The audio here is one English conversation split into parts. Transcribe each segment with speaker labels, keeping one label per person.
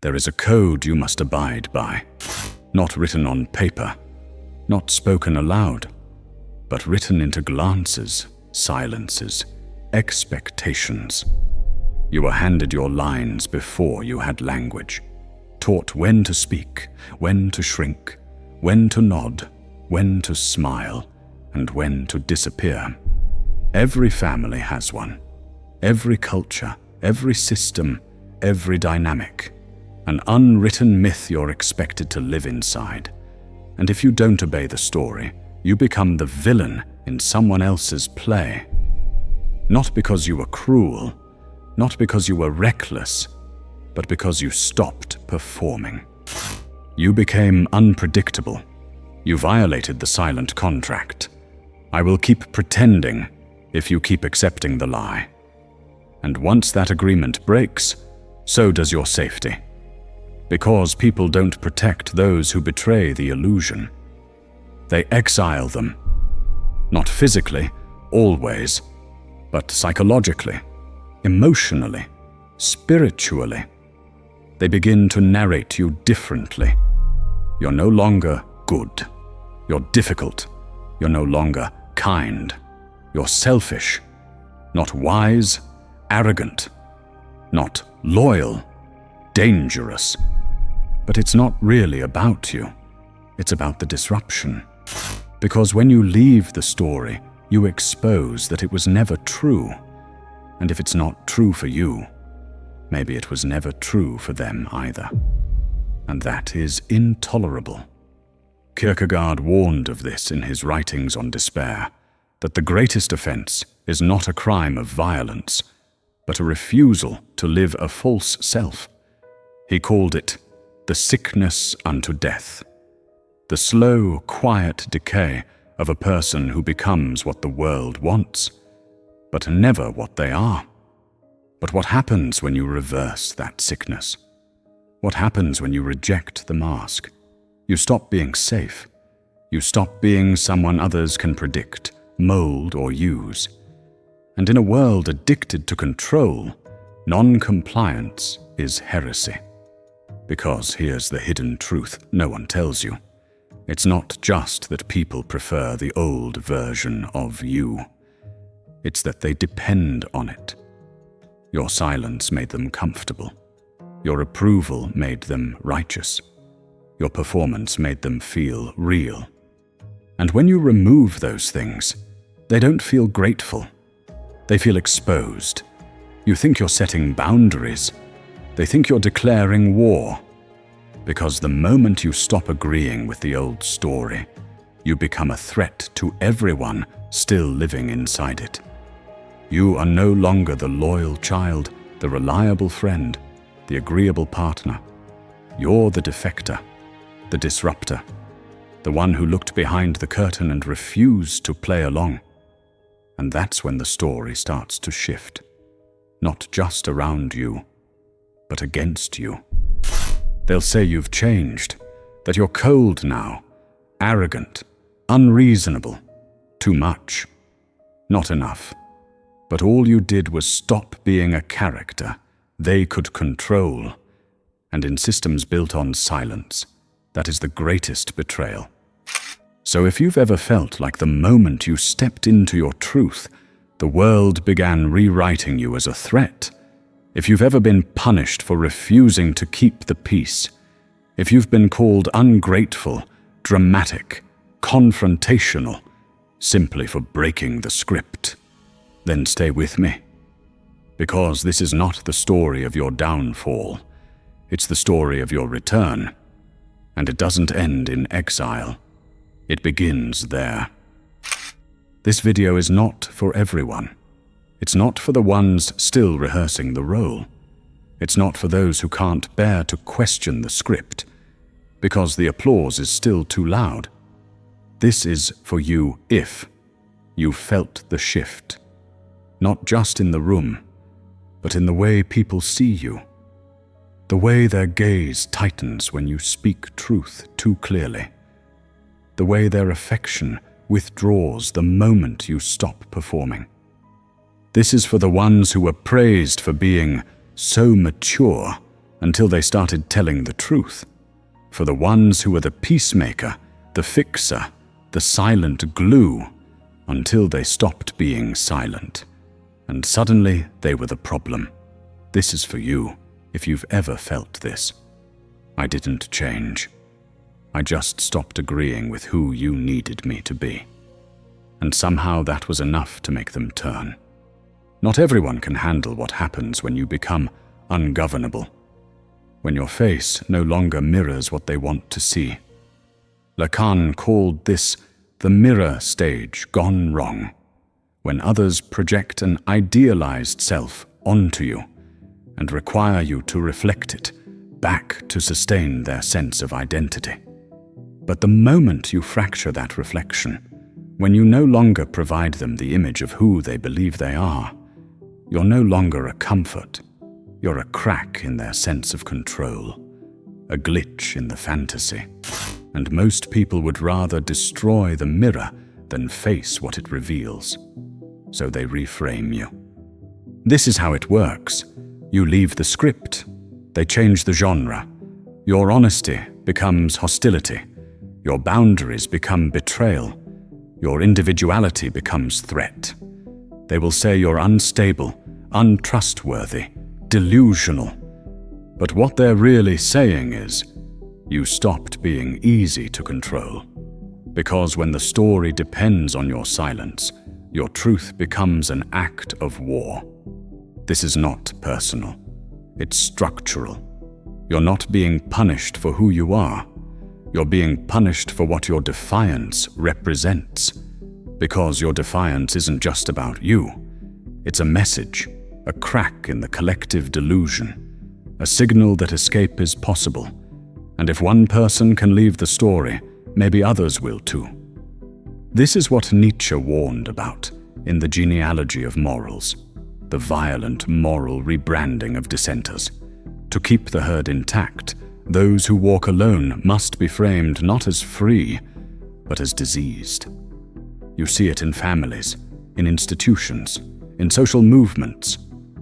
Speaker 1: There is a code you must abide by, not written on paper, not spoken aloud, but written into glances, silences, expectations. You were handed your lines before you had language, taught when to speak, when to shrink, when to nod, when to smile, and when to disappear. Every family has one. Every culture, every system, every dynamic. An unwritten myth you're expected to live inside. And if you don't obey the story, you become the villain in someone else's play. Not because you were cruel, not because you were reckless, but because you stopped performing. You became unpredictable. You violated the silent contract. I will keep pretending if you keep accepting the lie. And once that agreement breaks, so does your safety. Because people don't protect those who betray the illusion. They exile them. Not physically, always, but psychologically, emotionally, spiritually. They begin to narrate you differently. You're no longer good. You're difficult. You're no longer kind. You're selfish. Not wise, arrogant. Not loyal, dangerous. But it's not really about you. It's about the disruption. Because when you leave the story, you expose that it was never true. And if it's not true for you, maybe it was never true for them either. And that is intolerable. Kierkegaard warned of this in his writings on despair, that the greatest offense is not a crime of violence, but a refusal to live a false self. He called it the sickness unto death, the slow, quiet decay of a person who becomes what the world wants, but never what they are. But what happens when you reverse that sickness? What happens when you reject the mask? You stop being safe. You stop being someone others can predict, mold, or use. And in a world addicted to control, non-compliance is heresy. Because here's the hidden truth no one tells you. It's not just that people prefer the old version of you. It's that they depend on it. Your silence made them comfortable. Your approval made them righteous. Your performance made them feel real. And when you remove those things, they don't feel grateful. They feel exposed. You think you're setting boundaries. They think you're declaring war. Because the moment you stop agreeing with the old story, you become a threat to everyone still living inside it. You are no longer the loyal child, the reliable friend, the agreeable partner. You're the defector, the disruptor, the one who looked behind the curtain and refused to play along. And that's when the story starts to shift, not just around you, but against you. They'll say you've changed, that you're cold now, arrogant, unreasonable, too much, not enough. But all you did was stop being a character they could control. And in systems built on silence, that is the greatest betrayal. So if you've ever felt like the moment you stepped into your truth, the world began rewriting you as a threat, if you've ever been punished for refusing to keep the peace, if you've been called ungrateful, dramatic, confrontational, simply for breaking the script, then stay with me. Because this is not the story of your downfall. It's the story of your return. And it doesn't end in exile. It begins there. This video is not for everyone. It's not for the ones still rehearsing the role. It's not for those who can't bear to question the script, because the applause is still too loud. This is for you if you felt the shift, not just in the room, but in the way people see you, the way their gaze tightens when you speak truth too clearly, the way their affection withdraws the moment you stop performing. This is for the ones who were praised for being so mature until they started telling the truth. For the ones who were the peacemaker, the fixer, the silent glue, until they stopped being silent. And suddenly they were the problem. This is for you, if you've ever felt this. I didn't change. I just stopped agreeing with who you needed me to be. And somehow that was enough to make them turn. Not everyone can handle what happens when you become ungovernable, when your face no longer mirrors what they want to see. Lacan called this the mirror stage gone wrong, when others project an idealized self onto you and require you to reflect it back to sustain their sense of identity. But the moment you fracture that reflection, when you no longer provide them the image of who they believe they are, you're no longer a comfort. You're a crack in their sense of control, a glitch in the fantasy. And most people would rather destroy the mirror than face what it reveals. So they reframe you. This is how it works. You leave the script. They change the genre. Your honesty becomes hostility. Your boundaries become betrayal. Your individuality becomes threat. They will say you're unstable, untrustworthy, delusional. But what they're really saying is, you stopped being easy to control. Because when the story depends on your silence, your truth becomes an act of war. This is not personal. It's structural. You're not being punished for who you are. You're being punished for what your defiance represents. Because your defiance isn't just about you. It's a message, a crack in the collective delusion, a signal that escape is possible. And if one person can leave the story, maybe others will too. This is what Nietzsche warned about in The Genealogy of Morals, the violent moral rebranding of dissenters. To keep the herd intact, those who walk alone must be framed not as free, but as diseased. You see it in families, in institutions, in social movements.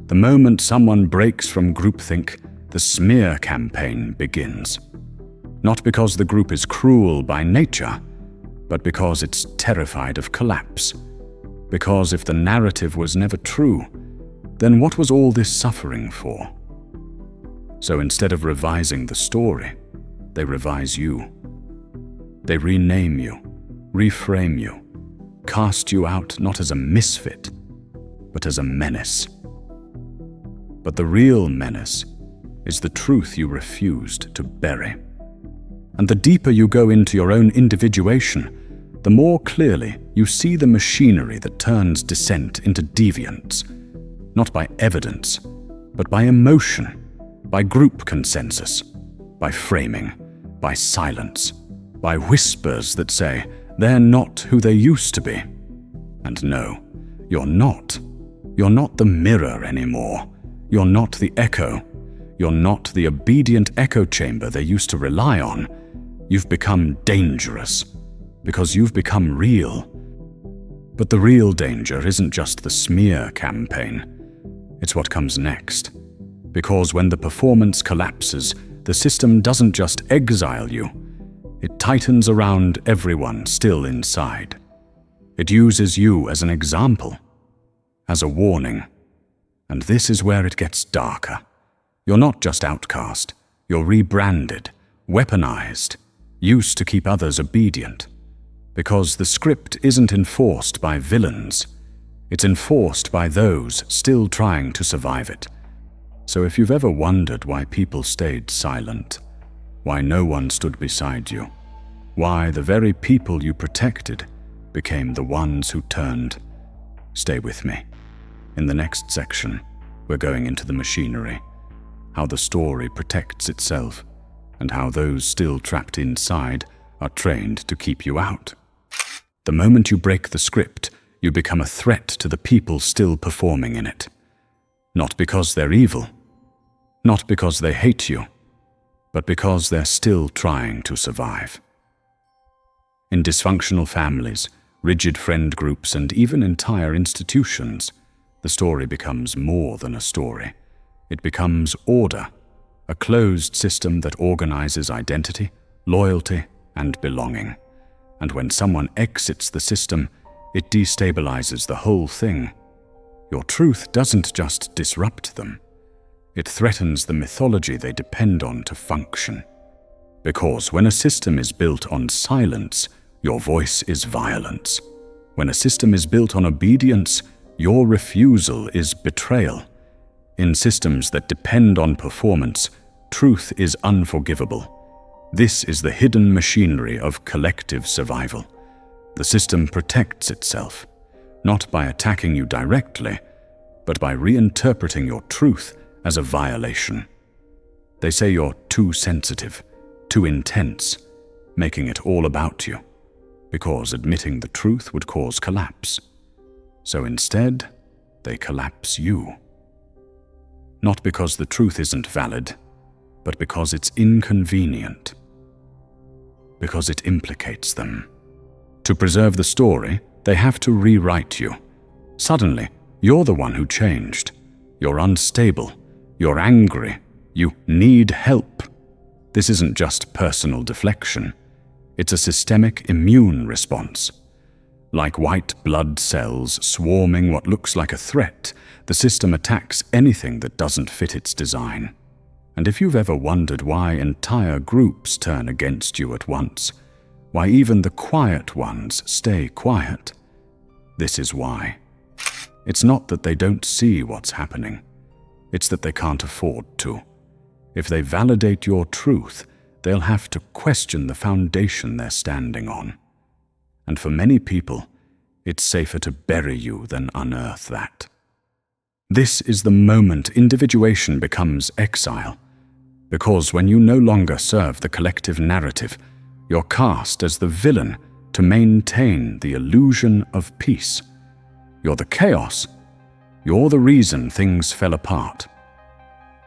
Speaker 1: The moment someone breaks from groupthink, the smear campaign begins. Not because the group is cruel by nature, but because it's terrified of collapse. Because if the narrative was never true, then what was all this suffering for? So instead of revising the story, they revise you. They rename you, reframe you, cast you out not as a misfit, but as a menace. But the real menace is the truth you refused to bury. And the deeper you go into your own individuation, the more clearly you see the machinery that turns dissent into deviance, not by evidence, but by emotion, by group consensus, by framing, by silence, by whispers that say they're not who they used to be. And no, you're not. You're not the mirror anymore. You're not the echo. You're not the obedient echo chamber they used to rely on. You've become dangerous because you've become real. But the real danger isn't just the smear campaign. It's what comes next. Because when the performance collapses, the system doesn't just exile you. It tightens around everyone still inside. It uses you as an example, as a warning. And this is where it gets darker. You're not just outcast. You're rebranded, weaponized, used to keep others obedient. Because the script isn't enforced by villains. It's enforced by those still trying to survive it. So if you've ever wondered why people stayed silent, why no one stood beside you, why the very people you protected became the ones who turned, stay with me. In the next section, we're going into the machinery, how the story protects itself, and how those still trapped inside are trained to keep you out. The moment you break the script, you become a threat to the people still performing in it. Not because they're evil, not because they hate you, but because they're still trying to survive. In dysfunctional families, rigid friend groups, and even entire institutions, the story becomes more than a story. It becomes order, a closed system that organizes identity, loyalty, and belonging. And when someone exits the system, it destabilizes the whole thing. Your truth doesn't just disrupt them. It threatens the mythology they depend on to function. Because when a system is built on silence, your voice is violence. When a system is built on obedience, your refusal is betrayal. In systems that depend on performance, truth is unforgivable. This is the hidden machinery of collective survival. The system protects itself, not by attacking you directly, but by reinterpreting your truth as a violation. They say you're too sensitive, too intense, making it all about you, because admitting the truth would cause collapse. So instead, they collapse you. Not because the truth isn't valid, but because it's inconvenient. Because it implicates them. To preserve the story, they have to rewrite you. Suddenly, you're the one who changed. You're unstable. You're angry. You need help. This isn't just personal deflection. It's a systemic immune response. Like white blood cells swarming what looks like a threat, the system attacks anything that doesn't fit its design. And if you've ever wondered why entire groups turn against you at once, why even the quiet ones stay quiet, this is why. It's not that they don't see what's happening. It's that they can't afford to. If they validate your truth, they'll have to question the foundation they're standing on. And for many people, it's safer to bury you than unearth that. This is the moment individuation becomes exile, because when you no longer serve the collective narrative, you're cast as the villain to maintain the illusion of peace. You're the chaos. You're the reason things fell apart.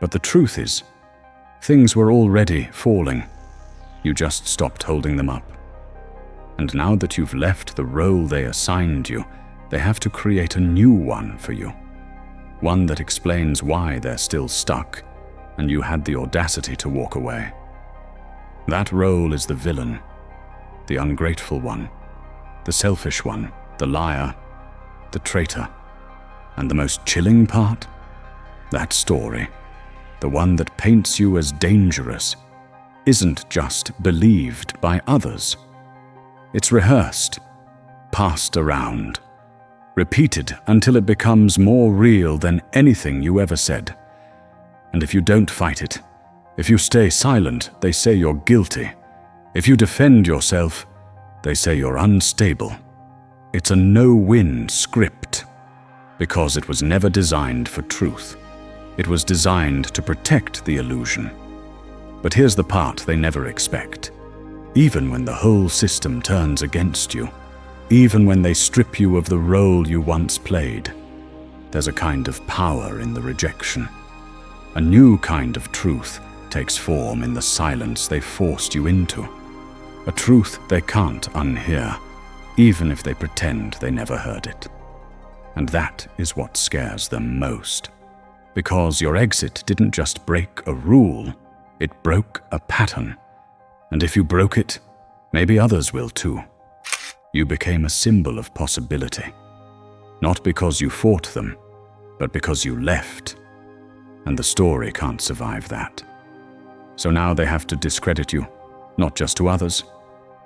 Speaker 1: But the truth is, things were already falling. You just stopped holding them up. And now that you've left the role they assigned you, they have to create a new one for you. One that explains why they're still stuck, and you had the audacity to walk away. That role is the villain, the ungrateful one, the selfish one, the liar, the traitor. And the most chilling part? That story, the one that paints you as dangerous, isn't just believed by others. It's rehearsed, passed around, repeated until it becomes more real than anything you ever said. And if you don't fight it, if you stay silent, they say you're guilty. If you defend yourself, they say you're unstable. It's a no-win script, because it was never designed for truth. It was designed to protect the illusion. But here's the part they never expect. Even when the whole system turns against you, even when they strip you of the role you once played, there's a kind of power in the rejection. A new kind of truth takes form in the silence they forced you into. A truth they can't unhear, even if they pretend they never heard it. And that is what scares them most. Because your exit didn't just break a rule, it broke a pattern. And if you broke it, maybe others will too. You became a symbol of possibility. Not because you fought them, but because you left. And the story can't survive that. So now they have to discredit you, not just to others,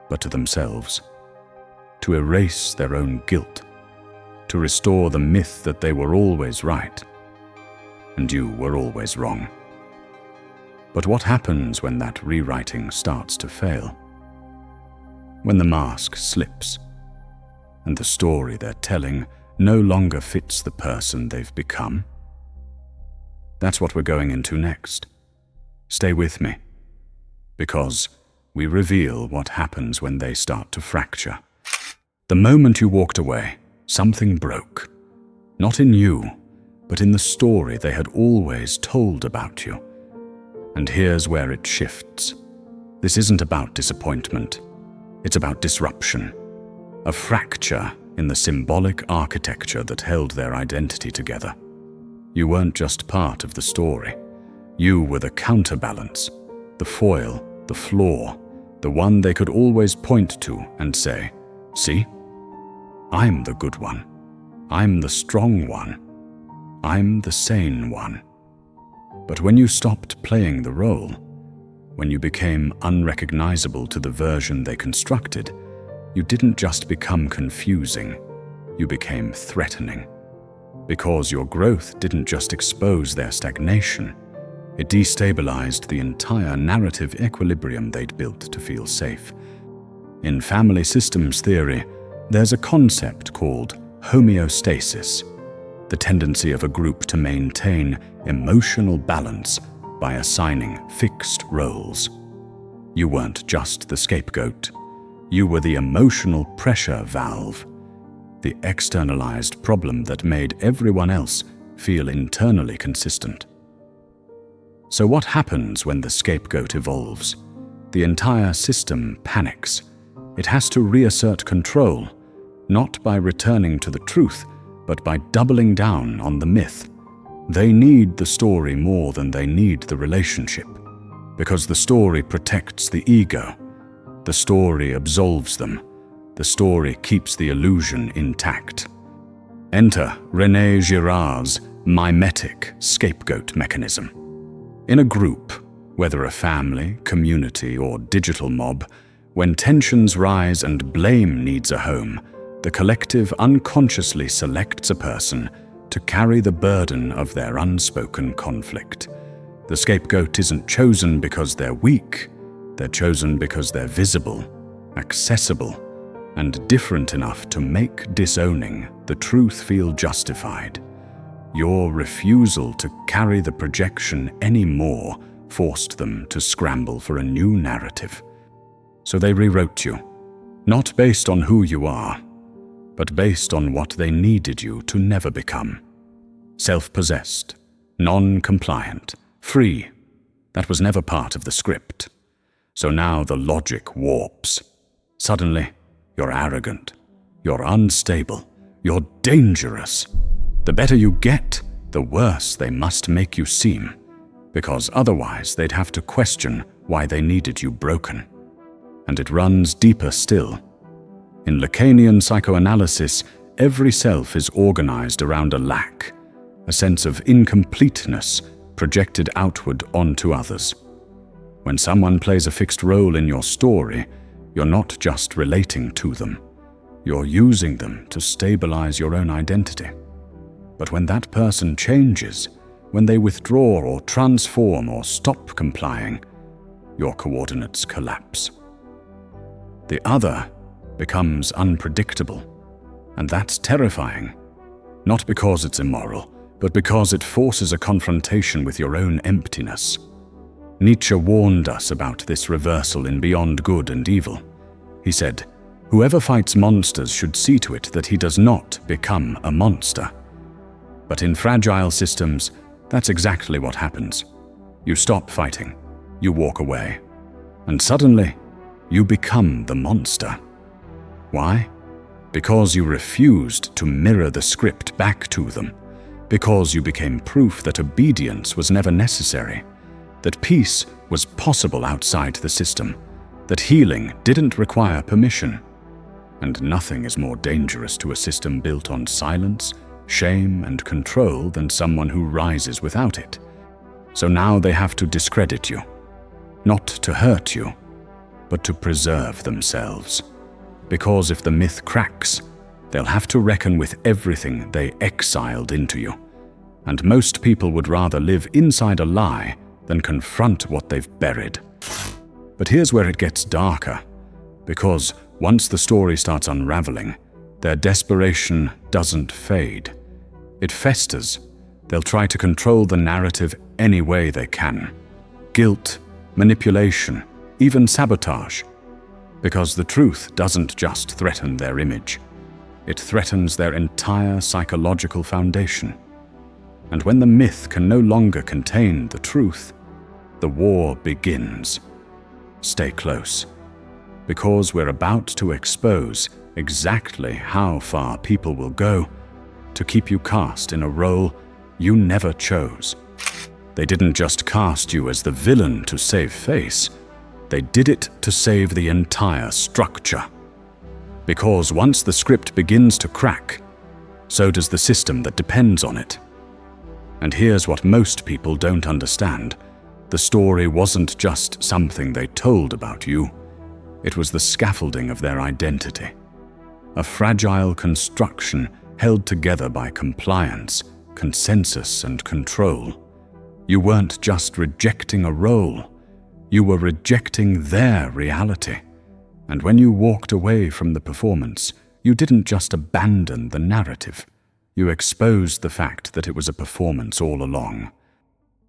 Speaker 1: but to themselves. To erase their own guilt. To restore the myth that they were always right. And you were always wrong. But what happens when that rewriting starts to fail? When the mask slips, and the story they're telling no longer fits the person they've become? That's what we're going into next. Stay with me, because we reveal what happens when they start to fracture. The moment you walked away, something broke. Not in you, but in the story they had always told about you. And here's where it shifts. This isn't about disappointment. It's about disruption. A fracture in the symbolic architecture that held their identity together. You weren't just part of the story. You were the counterbalance, the foil, the flaw, the one they could always point to and say, "See? I'm the good one. I'm the strong one. I'm the sane one." But when you stopped playing the role, when you became unrecognizable to the version they constructed, you didn't just become confusing, you became threatening. Because your growth didn't just expose their stagnation, it destabilized the entire narrative equilibrium they'd built to feel safe. In family systems theory, there's a concept called homeostasis, the tendency of a group to maintain emotional balance by assigning fixed roles. You weren't just the scapegoat. You were the emotional pressure valve, the externalized problem that made everyone else feel internally consistent. So what happens when the scapegoat evolves? The entire system panics. It has to reassert control, not by returning to the truth, but by doubling down on the myth. They need the story more than they need the relationship, because the story protects the ego. The story absolves them. The story keeps the illusion intact. Enter René Girard's mimetic scapegoat mechanism. In a group, whether a family, community, or digital mob, when tensions rise and blame needs a home, the collective unconsciously selects a person to carry the burden of their unspoken conflict. The scapegoat isn't chosen because they're weak, they're chosen because they're visible, accessible, and different enough to make disowning the truth feel justified. Your refusal to carry the projection anymore forced them to scramble for a new narrative. So they rewrote you, not based on who you are, but based on what they needed you to never become. Self-possessed, non-compliant, free. That was never part of the script. So now the logic warps. Suddenly, you're arrogant, you're unstable, you're dangerous. The better you get, the worse they must make you seem, because otherwise they'd have to question why they needed you broken. And it runs deeper still. In Lacanian psychoanalysis, every self is organized around a lack, a sense of incompleteness projected outward onto others. When someone plays a fixed role in your story, you're not just relating to them. You're using them to stabilize your own identity. But when that person changes, when they withdraw or transform or stop complying, your coordinates collapse. The other becomes unpredictable, and that's terrifying. Not because it's immoral, but because it forces a confrontation with your own emptiness. Nietzsche warned us about this reversal in Beyond Good and Evil. He said, "Whoever fights monsters should see to it that he does not become a monster." But in fragile systems, that's exactly what happens. You stop fighting, you walk away, and suddenly, you become the monster. Why? Because you refused to mirror the script back to them. Because you became proof that obedience was never necessary, that peace was possible outside the system, that healing didn't require permission. And nothing is more dangerous to a system built on silence, shame, and control than someone who rises without it. So now they have to discredit you, not to hurt you, but to preserve themselves. Because if the myth cracks, they'll have to reckon with everything they exiled into you. And most people would rather live inside a lie than confront what they've buried. But here's where it gets darker, because once the story starts unraveling, their desperation doesn't fade. It festers. They'll try to control the narrative any way they can. Guilt, manipulation, even sabotage. Because the truth doesn't just threaten their image. It threatens their entire psychological foundation. And when the myth can no longer contain the truth, the war begins. Stay close, because we're about to expose exactly how far people will go to keep you cast in a role you never chose. They didn't just cast you as the villain to save face. They did it to save the entire structure. Because once the script begins to crack, so does the system that depends on it. And here's what most people don't understand. The story wasn't just something they told about you. It was the scaffolding of their identity. A fragile construction held together by compliance, consensus, and control. You weren't just rejecting a role. You were rejecting their reality. And when you walked away from the performance, you didn't just abandon the narrative. You exposed the fact that it was a performance all along.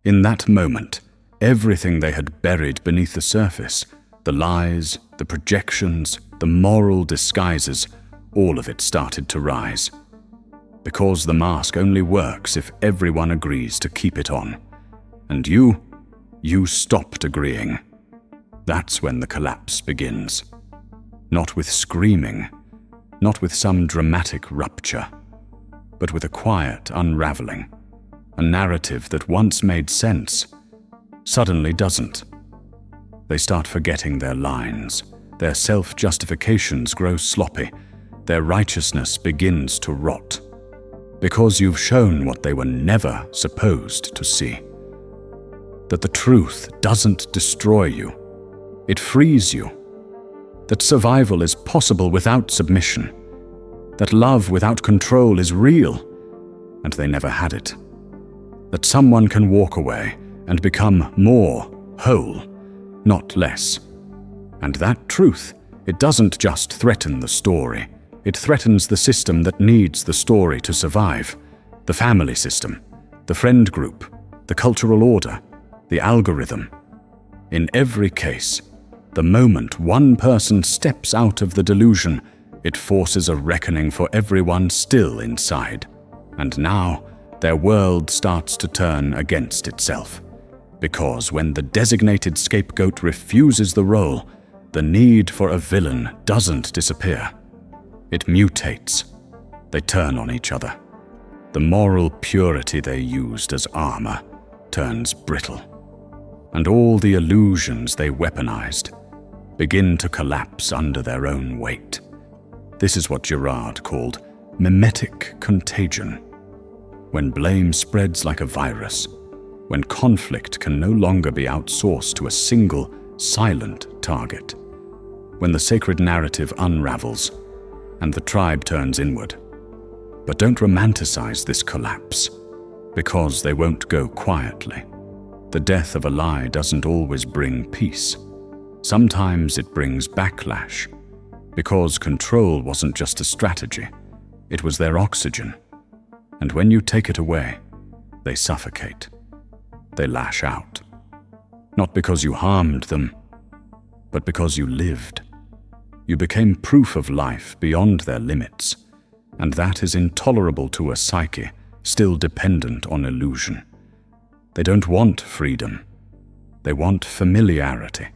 Speaker 1: In that moment, everything they had buried beneath the surface, the lies, the projections, the moral disguises, all of it started to rise. Because the mask only works if everyone agrees to keep it on. And you stopped agreeing. That's when the collapse begins. Not with screaming, not with some dramatic rupture, but with a quiet unraveling. A narrative that once made sense suddenly doesn't. They start forgetting their lines. Their self-justifications grow sloppy. Their righteousness begins to rot. Because you've shown what they were never supposed to see. That the truth doesn't destroy you. It frees you. That survival is possible without submission. That love without control is real, and they never had it. That someone can walk away and become more whole, not less. And that truth, it doesn't just threaten the story. It threatens the system that needs the story to survive. The family system, the friend group, the cultural order, the algorithm. In every case, the moment one person steps out of the delusion, it forces a reckoning for everyone still inside. And now, their world starts to turn against itself. Because when the designated scapegoat refuses the role, the need for a villain doesn't disappear. It mutates. They turn on each other. The moral purity they used as armor turns brittle. And all the illusions they weaponized begin to collapse under their own weight. This is what Girard called mimetic contagion. When blame spreads like a virus, when conflict can no longer be outsourced to a single, silent target, when the sacred narrative unravels and the tribe turns inward. But don't romanticize this collapse, because they won't go quietly. The death of a lie doesn't always bring peace. Sometimes it brings backlash, because control wasn't just a strategy, it was their oxygen. And when you take it away, they suffocate. They lash out. Not because you harmed them, but because you lived. You became proof of life beyond their limits, and that is intolerable to a psyche still dependent on illusion. They don't want freedom. They want familiarity,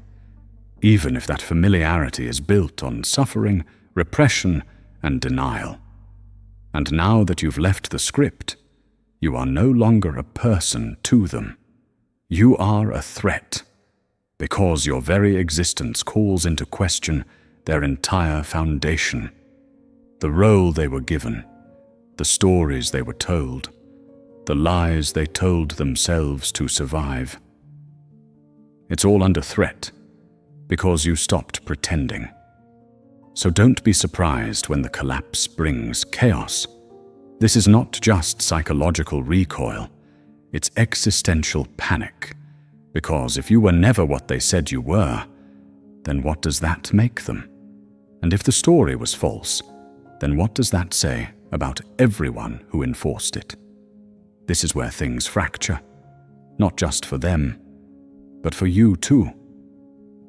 Speaker 1: even if that familiarity is built on suffering, repression, and denial. And now that you've left the script, you are no longer a person to them. You are a threat, because your very existence calls into question their entire foundation. The role they were given, the stories they were told, the lies they told themselves to survive. It's all under threat, because you stopped pretending. So don't be surprised when the collapse brings chaos. This is not just psychological recoil, it's existential panic. Because if you were never what they said you were, then what does that make them? And if the story was false, then what does that say about everyone who enforced it? This is where things fracture, not just for them, but for you too.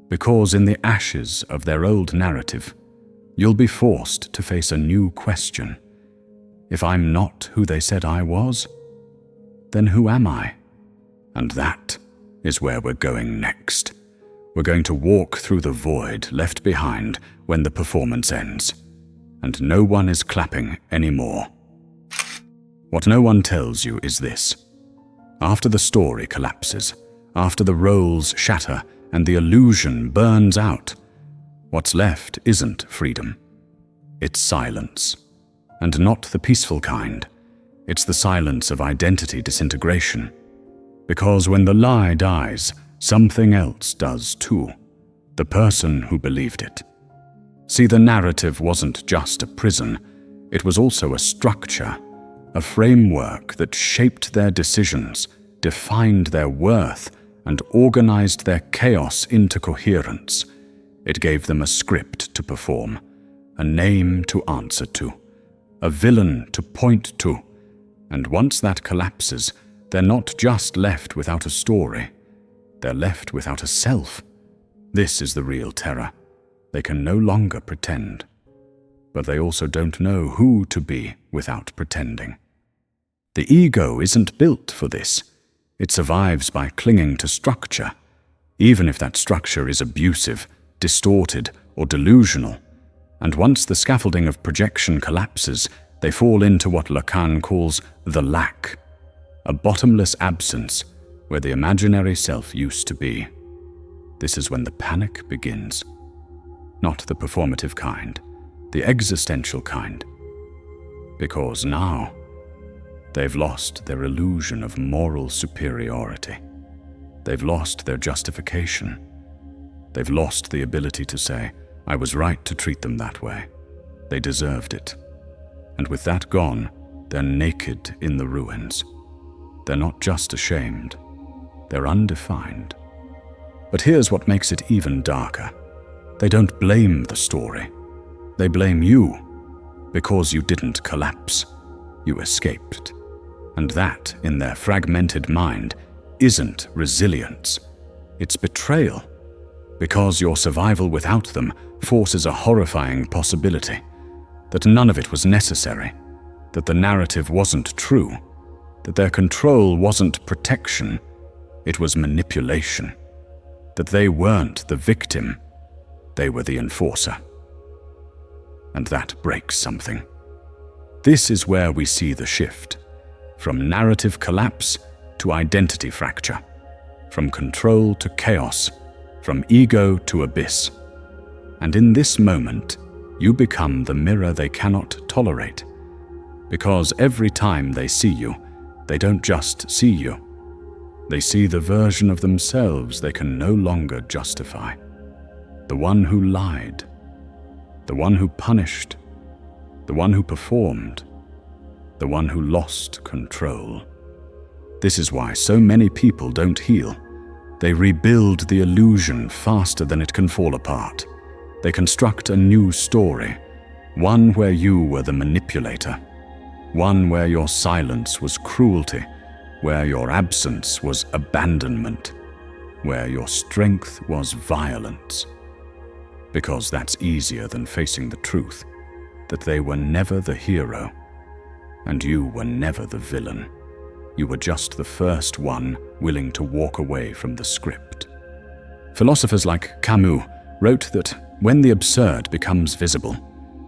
Speaker 1: Because in the ashes of their old narrative, you'll be forced to face a new question. If I'm not who they said I was, then who am I? And that is where we're going next. We're going to walk through the void left behind when the performance ends, and no one is clapping anymore. What no one tells you is this: After the story collapses, after the roles shatter and the illusion burns out, what's left isn't freedom. It's silence. And not the peaceful kind. It's the silence of identity disintegration. Because when the lie dies, something else does too. The person who believed it. See, the narrative wasn't just a prison. It was also a structure, a framework that shaped their decisions, defined their worth, and organized their chaos into coherence. It gave them a script to perform, a name to answer to, a villain to point to. And once that collapses, they're not just left without a story. They're left without a self. This is the real terror. They can no longer pretend. But they also don't know who to be without pretending. The ego isn't built for this. It survives by clinging to structure, even if that structure is abusive, distorted, or delusional. And once the scaffolding of projection collapses, they fall into what Lacan calls the lack, a bottomless absence where the imaginary self used to be. This is when the panic begins. Not the performative kind, the existential kind. Because now, they've lost their illusion of moral superiority. They've lost their justification. They've lost the ability to say, I was right to treat them that way. They deserved it. And with that gone, they're naked in the ruins. They're not just ashamed. They're undefined. But here's what makes it even darker. They don't blame the story. They blame you because you didn't collapse. You escaped. And that, in their fragmented mind, isn't resilience. It's betrayal. Because your survival without them forces a horrifying possibility. That none of it was necessary. That the narrative wasn't true. That their control wasn't protection. It was manipulation. That they weren't the victim. They were the enforcer. And that breaks something. This is where we see the shift. From narrative collapse to identity fracture. From control to chaos. From ego to abyss. And in this moment, you become the mirror they cannot tolerate. Because every time they see you, they don't just see you. They see the version of themselves they can no longer justify. The one who lied. The one who punished. The one who performed. The one who lost control. This is why so many people don't heal. They rebuild the illusion faster than it can fall apart. They construct a new story, one where you were the manipulator, one where your silence was cruelty, where your absence was abandonment, where your strength was violence. Because that's easier than facing the truth, that they were never the hero, and you were never the villain. You were just the first one willing to walk away from the script. Philosophers like Camus wrote that when the absurd becomes visible,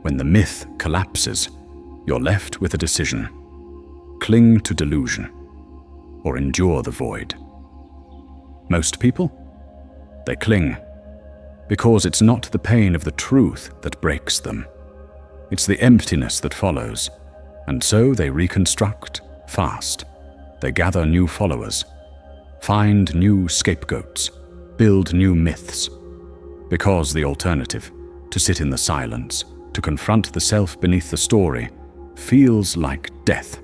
Speaker 1: when the myth collapses, you're left with a decision. Cling to delusion, or endure the void. Most people? They cling, because it's not the pain of the truth that breaks them. It's the emptiness that follows, and so they reconstruct fast. They gather new followers, find new scapegoats, build new myths. Because the alternative, to sit in the silence, to confront the self beneath the story, feels like death.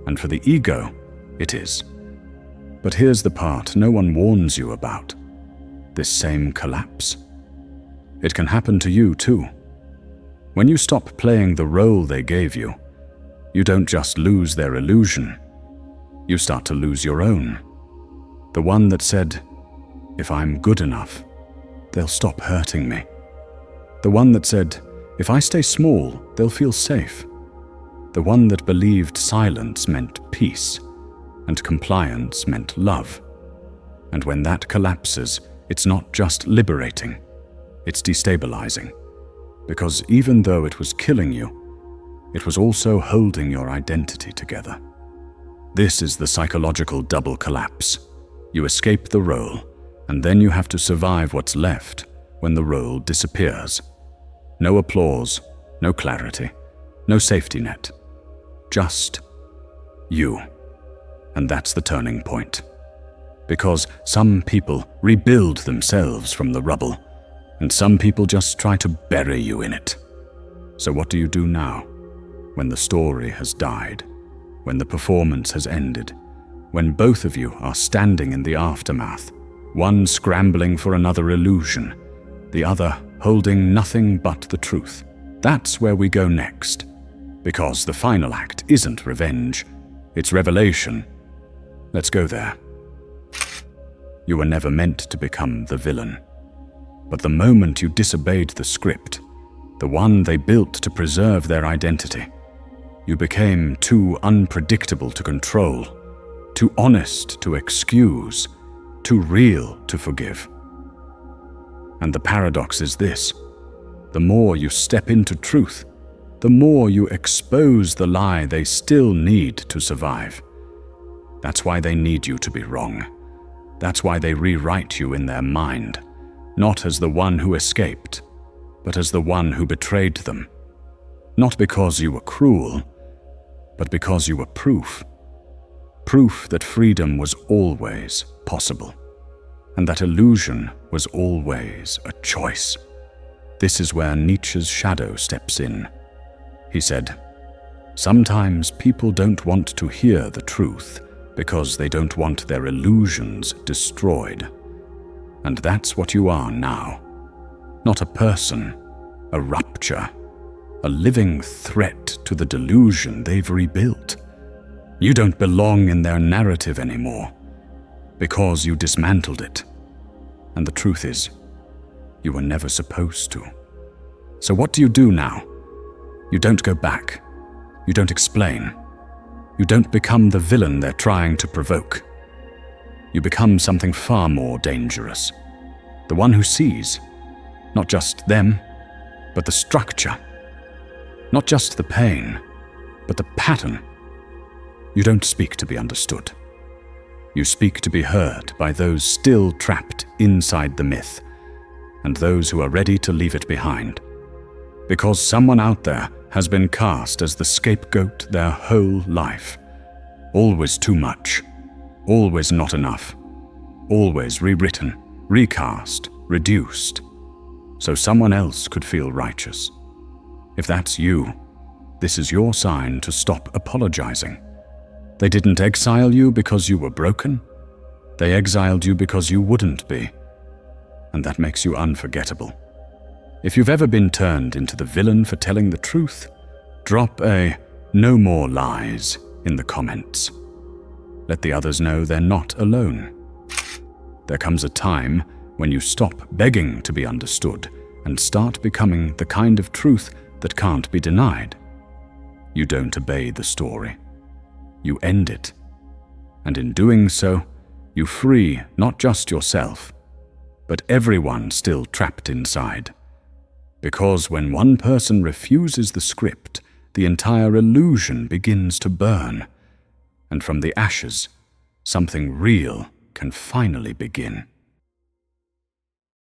Speaker 1: And for the ego, it is. But here's the part no one warns you about. This same collapse. It can happen to you too. When you stop playing the role they gave you, you don't just lose their illusion. You start to lose your own. The one that said, if I'm good enough, they'll stop hurting me. The one that said, if I stay small, they'll feel safe. The one that believed silence meant peace, and compliance meant love. And when that collapses, it's not just liberating, it's destabilizing. Because even though it was killing you, it was also holding your identity together. This is the psychological double collapse. You escape the role, and then you have to survive what's left when the role disappears. No applause, no clarity, no safety net. Just you. And that's the turning point. Because some people rebuild themselves from the rubble, and some people just try to bury you in it. So what do you do now, when the story has died, when the performance has ended, when both of you are standing in the aftermath, one scrambling for another illusion, the other holding nothing but the truth? That's where we go next, because the final act isn't revenge, it's revelation. Let's go there. You were never meant to become the villain. But the moment you disobeyed the script, the one they built to preserve their identity, you became too unpredictable to control, too honest to excuse, too real to forgive. And the paradox is this: the more you step into truth, the more you expose the lie they still need to survive. That's why they need you to be wrong. That's why they rewrite you in their mind, not as the one who escaped, but as the one who betrayed them. Not because you were cruel, but because you were proof. Proof that freedom was always possible, and that illusion was always a choice. This is where Nietzsche's shadow steps in. He said, "Sometimes people don't want to hear the truth because they don't want their illusions destroyed." And that's what you are now. Not a person, a rupture, a living threat to the delusion they've rebuilt. You don't belong in their narrative anymore, because you dismantled it. And the truth is, you were never supposed to. So what do you do now? You don't go back. You don't explain. You don't become the villain they're trying to provoke. You become something far more dangerous. The one who sees, not just them, but the structure. Not just the pain, but the pattern. You don't speak to be understood. You speak to be heard by those still trapped inside the myth, and those who are ready to leave it behind. Because someone out there has been cast as the scapegoat their whole life. Always too much, always not enough, always rewritten, recast, reduced, so someone else could feel righteous. If that's you, this is your sign to stop apologizing. They didn't exile you because you were broken. They exiled you because you wouldn't be. And that makes you unforgettable. If you've ever been turned into the villain for telling the truth, drop a "no more lies" in the comments. Let the others know they're not alone. There comes a time when you stop begging to be understood and start becoming the kind of truth that can't be denied. You don't obey the story. You end it. And in doing so, you free not just yourself, but everyone still trapped inside. Because when one person refuses the script, the entire illusion begins to burn, and from the ashes, something real can finally begin.